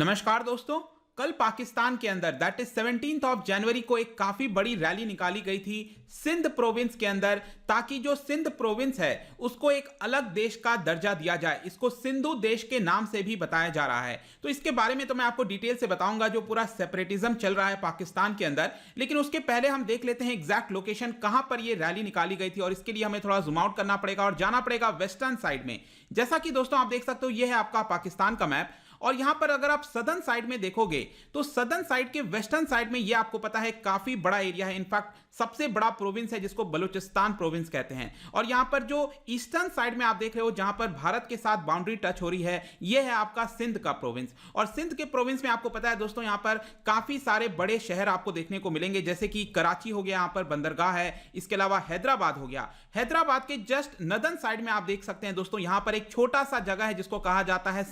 नमस्कार दोस्तों। कल पाकिस्तान के अंदर that is 17th of January को एक काफी बड़ी रैली निकाली गई थी सिंध प्रोविंस के अंदर, ताकि जो सिंध प्रोविंस है उसको एक अलग देश का दर्जा दिया जाए। इसको सिंधु देश के नाम से भी बताया जा रहा है। तो इसके बारे में तो मैं आपको डिटेल से बताऊंगा, जो पूरा सेपरेटिज्म चल रहा है पाकिस्तान के अंदर। लेकिन उसके पहले हम देख लेते हैं एग्जैक्ट लोकेशन कहां पर यह रैली निकाली गई थी, और इसके लिए हमें थोड़ा जूम आउट करना पड़ेगा और जाना पड़ेगा वेस्टर्न साइड में। जैसा कि दोस्तों आप देख सकते हो, यह है आपका पाकिस्तान का मैप, और यहां पर अगर आप सदर्न साइड में देखोगे तो सदर्न साइड के वेस्टर्न साइड में यह आपको पता है काफी बड़ा एरिया है। इनफैक्ट सबसे बड़ा प्रोविंस है जिसको बलूचिस्तान प्रोविंस कहते हैं। और यहां पर जो ईस्टर्न साइड में आप देख रहे हो, जहां पर भारत के साथ बाउंड्री टच हो रही है, यह है आपका सिंध का प्रोविंस। और सिंध के प्रोविंस में आपको पता है दोस्तों, यहां पर काफी सारे बड़े शहर आपको देखने को मिलेंगे, जैसे कि कराची हो गया, यहां पर बंदरगाह है। इसके अलावा हैदराबाद हो गया। हैदराबाद के जस्ट नदर्न साइड में आप देख सकते हैं दोस्तों, यहां पर एक छोटा सा जगह है जिसको कहा जाता है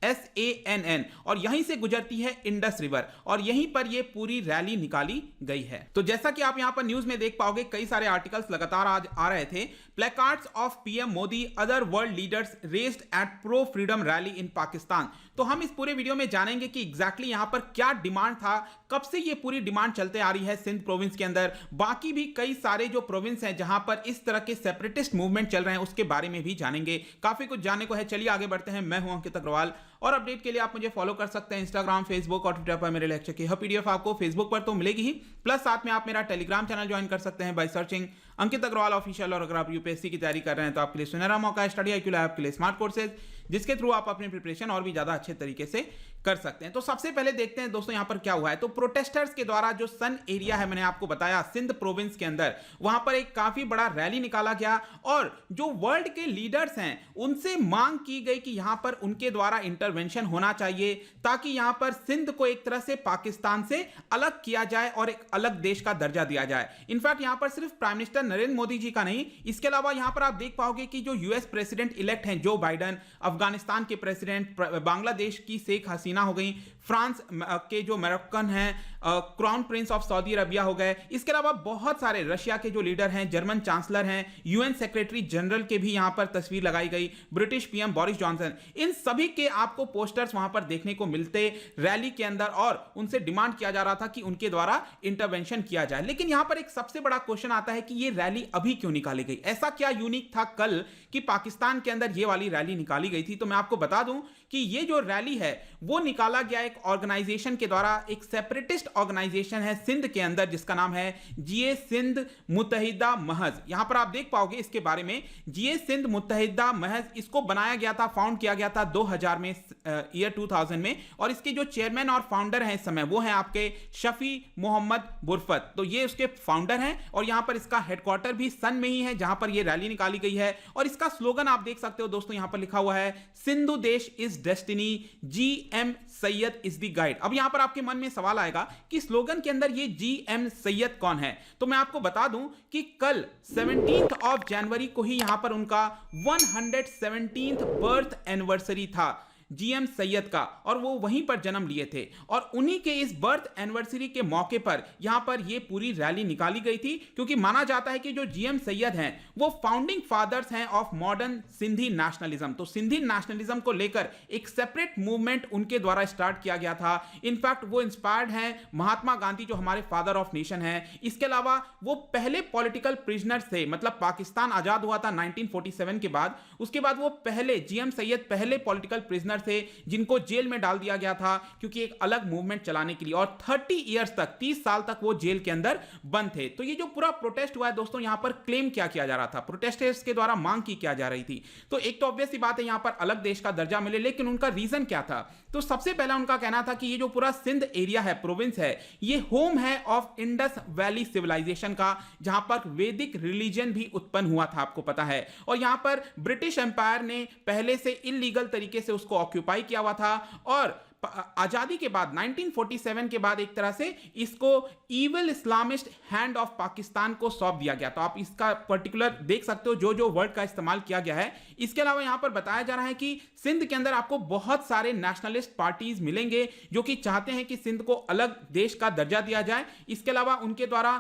SANN, और यहीं से गुजरती है इंडस रिवर, और यहीं पर यह पूरी रैली निकाली गई है। तो जैसा कि आप यहां पर न्यूज में देख पाओगे, कई सारे आर्टिकल्स लगातार आज आ रहे थे। Placards of PM Modi other world leaders raised at pro freedom rally in Pakistan. तो हम इस पूरे वीडियो में जानेंगे कि एग्जैक्टली यहां पर क्या डिमांड था, कब से यह पूरी डिमांड चलते आ रही है सिंध प्रोविंस के अंदर। बाकी भी कई सारे जो प्रोविंस हैं जहां पर इस तरह के सेपरेटिस्ट मूवमेंट चल रहे हैं, उसके बारे में भी जानेंगे। काफी कुछ जानने को है। चलिए आगे बढ़ते हैं। मैं हूं अंकित अग्रवाल, और अपडेट के लिए आप मुझे फॉलो कर सकते हैं इंस्टाग्राम, फेसबुक और ट्विटर पर। मेरे लेक्चर की हर PDF आपको फेसबुक पर तो मिलेगी ही, प्लस साथ में आप मेरा टेलीग्राम चैनल ज्वाइन कर सकते हैं by searching Ankit Agarwal official. और अगर आप UPSC की तैयारी कर रहे हैं तो आपके लिए सुनहरा मौका है स्टडी IQ लैब के लिए स्मार्ट कोर्सेज, जिसके थ्रू आप अपनी प्रिपरेशन और भी ज्यादा अच्छे तरीके से कर सकते हैं। तो सबसे पहले देखते हैं दोस्तों यहां पर क्या हुआ है। तो प्रोटेस्टर्स के द्वारा जो सन एरिया है, मैंने आपको बताया सिंध प्रोविंस के अंदर, वहां पर एक काफी बड़ा रैली निकाला गया, और जो वर्ल्ड के लीडर्स हैं उनसे मांग की गई कि यहां पर उनके द्वारा इंटरवेंशन होना चाहिए, ताकि यहां पर सिंध को एक तरह से पाकिस्तान से अलग किया जाए और एक अलग देश का दर्जा दिया जाए। इनफैक्ट यहां पर सिर्फ प्राइम मिनिस्टर नरेंद्र मोदी जी का नहीं, इसके अलावा यहां पर आप देख पाओगे कि जो US प्रेसिडेंट इलेक्ट हैं जो बाइडन, अफगानिस्तान के प्रेसिडेंट, बांग्लादेश की शेख हसीना हो गई, फ्रांस के जो मोरक्कन हैं crown Prince of Saudi Arabia हो गए, इसके अलावा बहुत सारे रशिया के जो लीडर हैं, जर्मन चांसलर हैं, UN सेक्रेटरी जनरल के भी यहां पर तस्वीर लगाई गई, ब्रिटिश PM बोरिस जॉनसन, इन सभी के आपको पोस्टर्स वहां पर देखने को मिलते रैली के अंदर, और उनसे डिमांड किया जा रहा था कि उनके द्वारा इंटरवेंशन किया जाए। लेकिन यहां पर एक सबसे बड़ा क्वेश्चन आता है कि यह रैली अभी क्यों निकाली गई? ऐसा क्या यूनिक था कल कि पाकिस्तान के अंदर यह वाली रैली निकाली गई थी? तो मैं आपको बता दूं कि यह जो रैली है वो निकाला गया एक ऑर्गेनाइजेशन के द्वारा, एक सेपरेटिस्ट ऑर्गेनाइजेशन है सिंध के अंदर जिसका नाम है GA सिंध मुत्तहिदा महज। यहां पर आप देख पाओगे इसके बारे में, GA सिंध मुत्तहिदा महज, इसको बनाया गया था, फाउंड किया गया था 2000 में, ईयर 2000 में, और इसके जो चेयरमैन और फाउंडर हैं इस समय वो हैं आपके शफी मोहम्मद बुरफत। तो ये उसके फाउंडर हैं, और यहां पर इसका हेडक्वार्टर भी सन में ही है जहां पर यह रैली निकाली गई है। और इसका स्लोगन आप देख सकते हो दोस्तों, यहां पर लिखा हुआ है सिंधु देश is destiny, GM Syed is the guide. अब यहां पर आपके मन में सवाल आएगा कि स्लोगन के अंदर ये GM सैयद कौन है? तो मैं आपको बता दूं कि कल 17th ऑफ जनवरी को ही यहां पर उनका 117th बर्थ एनिवर्सरी था GM सैयद का, और वो वहीं पर जन्म लिए थे। और उन्हीं के इस बर्थ एनिवर्सरी के मौके पर यहां पर ये पूरी रैली निकाली गई थी, क्योंकि माना जाता है कि जो GM सैयद हैं वो फाउंडिंग फादर्स हैं ऑफ मॉडर्न सिंधी नेशनलिज्म। तो सिंधी नेशनलिज्म को लेकर एक सेपरेट मूवमेंट उनके द्वारा स्टार्ट किया गया था। इनफैक्ट वो इंस्पायर्ड हैं महात्मा गांधी, जो हमारे फादर ऑफ नेशन है। इसके अलावा वो पहले पॉलिटिकल प्रिजनर थे, मतलब पाकिस्तान आजाद हुआ था 1947 के बाद, उसके बाद वो पहले GM सैयद पहले पॉलिटिकल प्रिजनर थे जिनको जेल में डाल दिया गया था, क्योंकि एक अलग मूवमेंट चलाने के लिए, और 30 इयर्स तक, 30 साल तक वो जेल के अंदर बंद थे। तो ये जो पूरा प्रोटेस्ट हुआ है दोस्तों, यहां पर क्लेम क्या किया जा रहा था, प्रोटेस्टर्स के द्वारा मांग की क्या जा रही थी? तो एक तो ऑब्वियस सी बात है, यहां पर अलग देश का दर्जा मिले, लेकिन उनका रीजन क्या था? तो सबसे पहला उनका कहना था कि ये जो पूरा सिंध एरिया है, प्रोविंस है, ये होम है ऑफ इंडस वैली सिविलाइजेशन का, जहां पर वैदिक रिलीजन भी उत्पन्न हुआ था, आपको पता है। और यहां पर ब्रिटिश एम्पायर ने पहले से इलीगल तरीके से उसको ऑक्यूपाई किया हुआ था, और आजादी के बाद 1947 के बाद एक तरह से इसको evil Islamist hand of Pakistan को सौंप दिया गया। तो आप इसका पर्टिकुलर देख सकते हो जो जो वर्ड का इस्तेमाल किया गया है। इसके अलावा यहां पर बताया जा रहा है कि सिंध के अंदर आपको बहुत सारे नेशनलिस्ट पार्टीज मिलेंगे जो कि चाहते हैं कि सिंध को अलग देश का दर्जा दिया जाए। इसके अलावा उनके द्वारा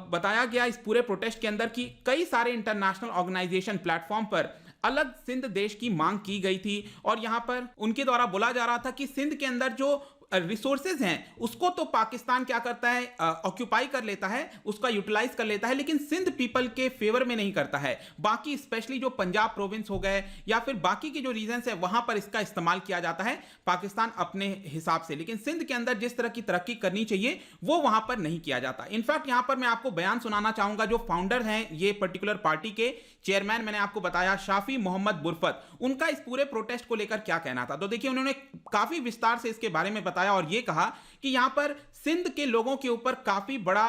बताया गया इस पूरे प्रोटेस्ट के अंदर कि कई सारे इंटरनेशनल ऑर्गेनाइजेशन प्लेटफॉर्म पर अलग सिंध देश की मांग की गई थी और यहां पर उनके द्वारा बोला जा रहा था कि सिंध के अंदर जो रिसोर्सेज हैं उसको तो पाकिस्तान क्या करता है, ऑक्यूपाई कर लेता है, उसका यूटिलाइज कर लेता है, लेकिन सिंध पीपल के फेवर में नहीं करता है। बाकी स्पेशली जो पंजाब प्रोविंस हो गए या फिर बाकी के जो रीजन्स है वहां पर इसका इस्तेमाल किया जाता है पाकिस्तान अपने हिसाब से, लेकिन सिंध के अंदर जिस तरह की तरक्की करनी चाहिए वो वहां पर नहीं किया जाता। इनफैक्ट यहां पर मैं आपको बयान सुनाना चाहूंगा जो फाउंडर हैं ये पर्टिकुलर पार्टी के चेयरमैन, मैंने आपको बताया शाफी मोहम्मद बुरफत, उनका इस पूरे प्रोटेस्ट को लेकर क्या कहना था। तो देखिए उन्होंने काफी विस्तार से इसके बारे में बताया और ये कहा कि यहां पर सिंध के लोगों के ऊपर काफी बड़ा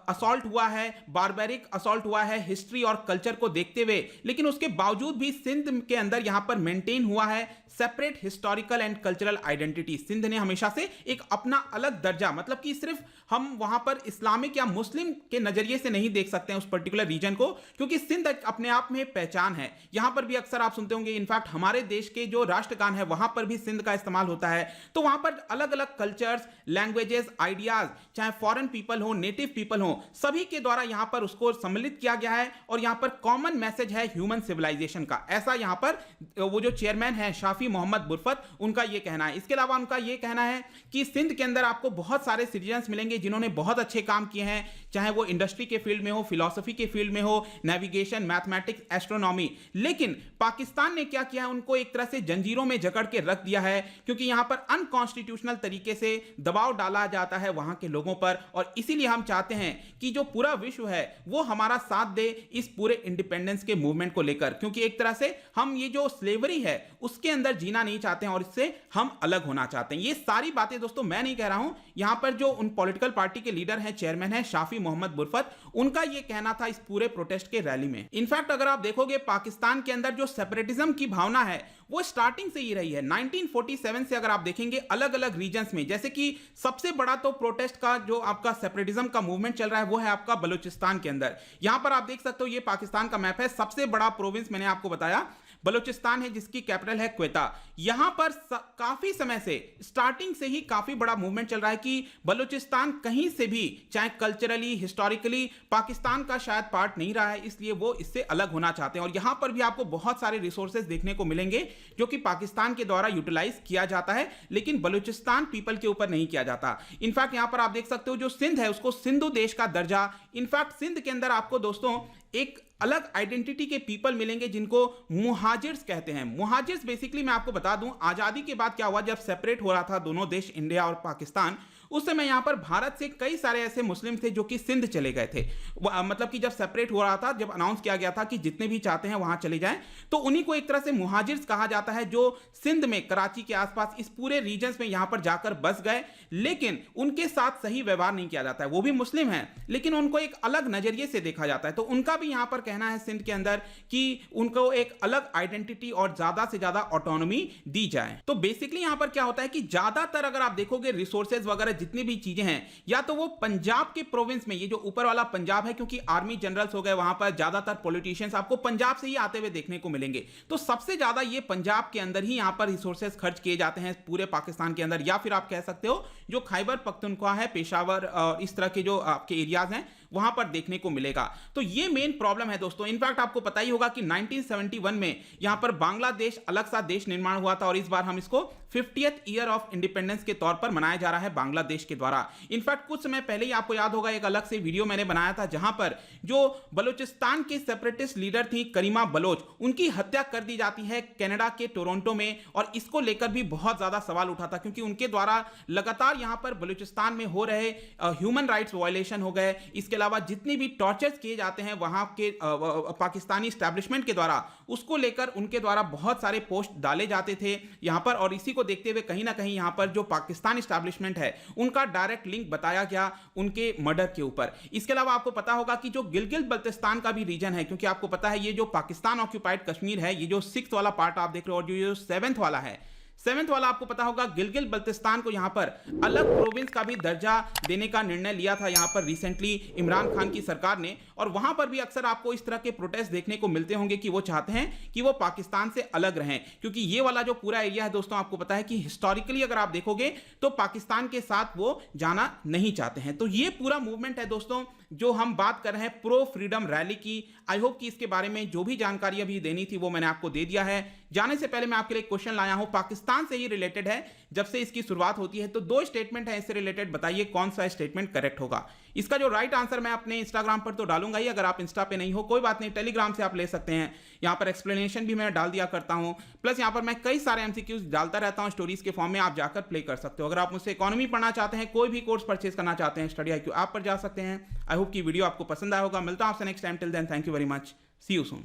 असॉल्ट हुआ है, बारबेरिक असॉल्ट हुआ है हिस्ट्री और कल्चर को देखते हुए, लेकिन उसके बावजूद भी सिंध के अंदर यहां पर मेंटेन हुआ है separate historical and cultural identity. Sindh ने हमेशा से एक अपना अलग दर्जा, मतलब कि सिर्फ हम वहां पर इस्लामिक या मुस्लिम के नजरिए से नहीं देख सकते हैं उस पर्टिकुलर रीजन को, क्योंकि सिंध अपने आप में पहचान है। यहां पर भी अक्सर आप सुनते होंगे, इनफैक्ट हमारे देश के जो राष्ट्रगान है वहां पर भी सिंध का इस्तेमाल होता है। तो वहां पर अलग अलग कल्चर्स, लैंग्वेजेस, आइडियाज, चाहे फॉरेन पीपल हो, नेटिव पीपल हो, सभी के द्वारा यहां पर उसको सम्मिलित किया गया है और यहां पर कॉमन मैसेज है ह्यूमन सिविलाइजेशन का। ऐसा यहां पर वो जो चेयरमैन है शाफी मोहम्मद बुरफत, उनका यह कहना है। इसके अलावा उनका यह कहना है कि सिंध के अंदर आपको बहुत सारे सिटीजन्स मिलेंगे जिन्होंने बहुत अच्छे काम किए हैं, चाहे वो इंडस्ट्री के फील्ड में हो, फिलॉसफी के फील्ड में हो, नेविगेशन, मैथमेटिक्स, एस्ट्रोनॉमी, लेकिन पाकिस्तान ने क्या किया है, उनको एक तरह से जंजीरों में जकड़ के रख दिया है, क्योंकि यहां पर अनकॉन्स्टिट्यूशनल तरीके से दबाव डाला जाता है वहां के लोगों पर। और इसीलिए हम चाहते हैं कि जो पूरा विश्व है वो हमारा साथ दे इस पूरे इंडिपेंडेंस के मूवमेंट को लेकर, क्योंकि एक तरह से हम ये जो स्लेवरी है उसके अंदर जीना नहीं चाहते हैं और इससे हम अलग होना चाहते हैं। ये सारी बातें दोस्तों मैं नहीं कह रहा हूं, यहां पर जो उन पॉलिटिकल पार्टी के लीडर हैं, चेयरमैन है शाफी मोहम्मद बुरफत, उनका यह कहना था इस पूरे प्रोटेस्ट के रैली में। इनफैक्ट अगर आप देखोगे पाकिस्तान के अंदर जो सेपरेटिज्म की भावना है वो स्टार्टिंग से ही रही है। 1947 से अगर आप देखेंगे अलग अलग रीजन्स में, जैसे कि सबसे बड़ा तो प्रोटेस्ट का जो आपका सेपरेटिज्म का मूवमेंट चल रहा है वो है आपका बलूचिस्तान के अंदर। यहां पर आप देख सकते हो ये पाकिस्तान का मैप है, सबसे बड़ा प्रोविंस मैंने आपको बताया बलूचिस्तान है जिसकी कैपिटल है क्वेता। यहां पर काफी समय से स्टार्टिंग से ही काफी बड़ा मूवमेंट चल रहा है कि बलूचिस्तान कहीं से भी चाहे कल्चरली, हिस्टोरिकली पाकिस्तान का शायद पार्ट नहीं रहा है, इसलिए वो इससे अलग होना चाहते हैं। और यहां पर भी आपको बहुत सारे रिसोर्सेज देखने को मिलेंगे जो कि पाकिस्तान के द्वारा यूटिलाइज किया जाता है, लेकिन बलूचिस्तान पीपल के ऊपर नहीं किया जाता। इनफैक्ट यहां पर आप देख सकते हो जो सिंध है उसको सिंधु देश का दर्जा, इनफैक्ट सिंध के अंदर आपको दोस्तों एक अलग आइडेंटिटी के पीपल मिलेंगे जिनको मुहाजिर्स कहते हैं। मुहाजिर्स बेसिकली मैं आपको बता दूं, आजादी के बाद क्या हुआ, जब सेपरेट हो रहा था दोनों देश इंडिया और पाकिस्तान, उस समय यहां पर भारत से कई सारे ऐसे मुस्लिम थे जो कि सिंध चले गए थे। मतलब कि जब सेपरेट हो रहा था, जब अनाउंस किया गया था कि जितने भी चाहते हैं वहां चले जाएं, तो उन्हीं को एक तरह से मुहाजिर्स कहा जाता है जो सिंध में, कराची के आसपास इस पूरे रीजन्स में यहां पर जाकर बस गए, लेकिन उनके साथ सही व्यवहार नहीं किया जाता है। वो भी मुस्लिम हैं लेकिन उनको एक अलग नजरिए से देखा जाता है। तो उनका भी यहां पर कहना है सिंध के अंदर कि उनको एक अलग आइडेंटिटी और ज्यादा से ज्यादा ऑटोनॉमी दी जाए। तो बेसिकली यहां पर क्या होता है कि ज्यादातर अगर आप देखोगे रिसोर्सेज वगैरह जितनी भी चीजें हैं, या तो वो पंजाब के प्रोविंस में, ये जो ऊपर वाला पंजाब है, क्योंकि आर्मी जनरल्स हो गए वहां पर, ज्यादातर पॉलिटिशियंस आपको पंजाब से ही आते हुए देखने को मिलेंगे। तो सबसे ज्यादा ये पंजाब के अंदर ही यहां पर रिसोर्सेज खर्च किए जाते हैं पूरे पाकिस्तान के अंदर, या फिर आप कह सकते हो जो खैबर पख्तूनख्वा है, पेशावर, इस तरह के जो आपके एरियाज हैं वहां पर देखने को मिलेगा। तो ये मेन प्रॉब्लम है दोस्तों। इनफैक्ट आपको पता ही होगा कि 1971 में यहां पर बांग्लादेश अलग सा देश निर्माण हुआ था और इस बार हम इसको 50th ईयर ऑफ इंडिपेंडेंस के तौर पर मनाया जा रहा है बांग्लादेश के द्वारा। इनफैक्ट कुछ समय पहले ही आपको याद होगा एक अलग से वीडियो मैंने बनाया था जहां पर जो बलूचिस्तान के सेपरेटिस्ट लीडर थी करीमा बलोच, उनकी हत्या कर दी जाती है कनाडा के टोरंटो में, और इसको लेकर भी बहुत ज्यादा सवाल उठा था क्योंकि उनके द्वारा लगातार यहां पर बलूचिस्तान में हो रहे ह्यूमन राइट्स वायलेशन हो गए, इसके अलावा जितनी भी टॉर्चर्स किए जाते हैं वहां के पाकिस्तानी एस्टैब्लिशमेंट के द्वारा, उसको लेकर उनके द्वारा बहुत सारे पोस्ट डाले जाते थे यहां पर। और इसी को देखते हुए कहीं ना कहीं यहां पर जो पाकिस्तान एस्टैब्लिशमेंट है उनका डायरेक्ट लिंक बताया गया उनके मर्डर के ऊपर। इसके अलावा आपको पता होगा कि जो गिलगित बल्तिस्तान का भी रीजन है, क्योंकि आपको पता है ये जो पाकिस्तान ऑक्यूपाइड कश्मीर है, ये जो 6th वाला पार्ट आप देख रहे हो और जो 7th वाला है, 7th वाला आपको पता होगा गिलगित बल्तिस्तान को यहां पर अलग प्रोविंस का भी दर्जा देने का निर्णय लिया था यहां पर रिसेंटली इमरान खान की सरकार ने। और वहां पर भी अक्सर आपको इस तरह के प्रोटेस्ट देखने को मिलते होंगे कि वो चाहते हैं कि वो पाकिस्तान से अलग रहें, क्योंकि ये वाला जो पूरा एरिया है दोस्तों आपको पता है कि हिस्टोरिकली अगर आप देखोगे तो पाकिस्तान के साथ वो जाना नहीं चाहते हैं। तो ये पूरा मूवमेंट है दोस्तों जो हम बात कर रहे हैं प्रो फ्रीडम रैली की। आई होप कि इसके बारे में जो भी जानकारी अभी देनी थी वो मैंने आपको दे दिया है। जाने से पहले मैं आपके लिए क्वेश्चन लाया हूं, पाकिस्तान से ही रिलेटेड है। जब से इसकी शुरुआत होती है तो 2 स्टेटमेंट है इससे रिलेटेड, बताइए कौन सा स्टेटमेंट करेक्ट होगा। इसका जो राइट आंसर मैं अपने इंस्टाग्राम पर तो डालूंगा ही, अगर आप इंस्टा पे नहीं हो कोई बात नहीं, टेलीग्राम से आप ले सकते हैं। यहाँ पर एक्सप्लेनेशन भी मैं डाल दिया करता हूँ, प्लस यहाँ पर मैं कई सारे एमसीक्यूज डालता रहता हूँ स्टोरीज के फॉर्म में, आप जाकर प्ले कर सकते हो। अगर आप मुझसे इकोनॉमी पढ़ना चाहते हैं, कोई भी कोर्स परचेज करना चाहते हैं, स्टडी IQ आप पर जा सकते हैं। आई होप कि वीडियो आपको पसंद आया होगा। मिलता हूं आपसे next time, till then thank you very much, see you soon.